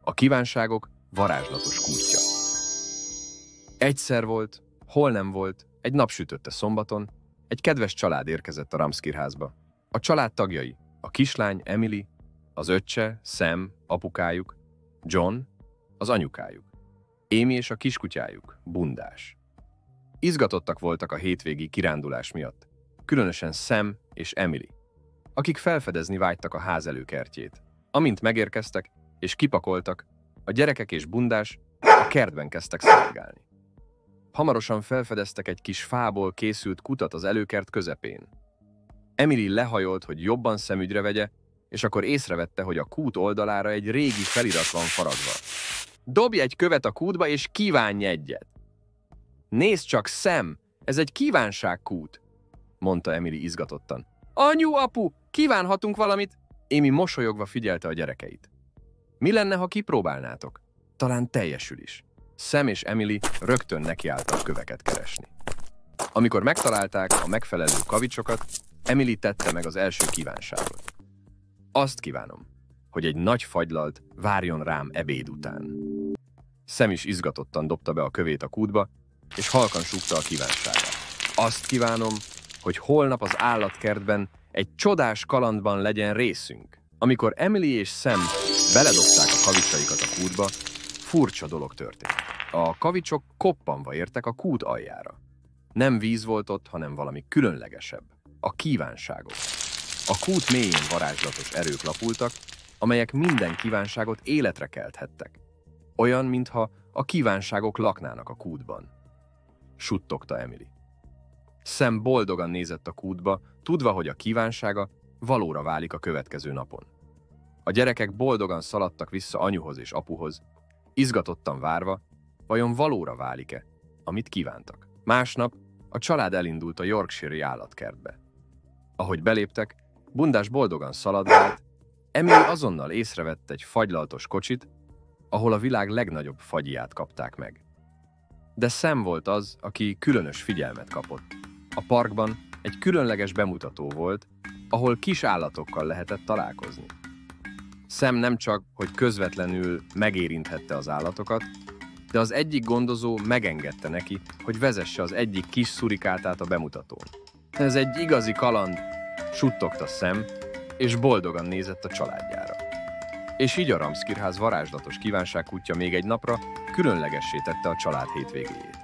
A kívánságok varázslatos kútja. Egyszer volt, hol nem volt, egy napsütötte szombaton, egy kedves család érkezett a Ramskir házba. A család tagjai, a kislány Emily, az öccse, Sam, apukájuk, John, az anyukájuk, Amy és a kiskutyájuk, Bundás. Izgatottak voltak a hétvégi kirándulás miatt, különösen Sam és Emily, akik felfedezni vágytak a ház előkertjét. Amint megérkeztek és kipakoltak, a gyerekek és Bundás a kertben kezdtek szaladgálni. Hamarosan felfedeztek egy kis fából készült kutat az előkert közepén. Emily lehajolt, hogy jobban szemügyre vegye, és akkor észrevette, hogy a kút oldalára egy régi felirat van faragva. Dobj egy követ a kútba, és kívánj egyet! Nézd csak, Sam, ez egy kívánságkút, mondta Emily izgatottan. Anyu, apu, kívánhatunk valamit? Amy mosolyogva figyelte a gyerekeit. Mi lenne, ha kipróbálnátok? Talán teljesül is. Sam és Emily rögtön nekiálltak köveket keresni. Amikor megtalálták a megfelelő kavicsokat, Emily tette meg az első kívánságot. Azt kívánom, hogy egy nagy fagylalt várjon rám ebéd után. Sam is izgatottan dobta be a kövét a kútba, és halkan súgta a kívánságát. Azt kívánom, hogy holnap az állatkertben egy csodás kalandban legyen részünk. Amikor Emily és Sam beledobták a kavicsaikat a kútba, furcsa dolog történt. A kavicsok koppanva értek a kút aljára. Nem víz volt ott, hanem valami különlegesebb. A kívánságok. A kút mélyén varázslatos erők lapultak, amelyek minden kívánságot életre kelthettek. Olyan, mintha a kívánságok laknának a kútban. Suttogta Emily. Sam boldogan nézett a kútba, tudva, hogy a kívánsága valóra válik a következő napon. A gyerekek boldogan szaladtak vissza anyuhoz és apuhoz, izgatottan várva, vajon valóra válik-e, amit kívántak. Másnap a család elindult a Yorkshire-i állatkertbe. Ahogy beléptek, Bundás boldogan szaladgált, Emily azonnal észrevett egy fagylaltos kocsit, ahol a világ legnagyobb fagyját kapták meg. De Sam volt az, aki különös figyelmet kapott. A parkban egy különleges bemutató volt, ahol kis állatokkal lehetett találkozni. Sam nem csak, hogy közvetlenül megérinthette az állatokat, de az egyik gondozó megengedte neki, hogy vezesse az egyik kis szurikátát a bemutatón. Ez egy igazi kaland, suttogta Sam, és boldogan nézett a családjára. És így a Ramskir ház varázslatos kívánságkútja még egy napra különlegessé tette a család hétvégéjét.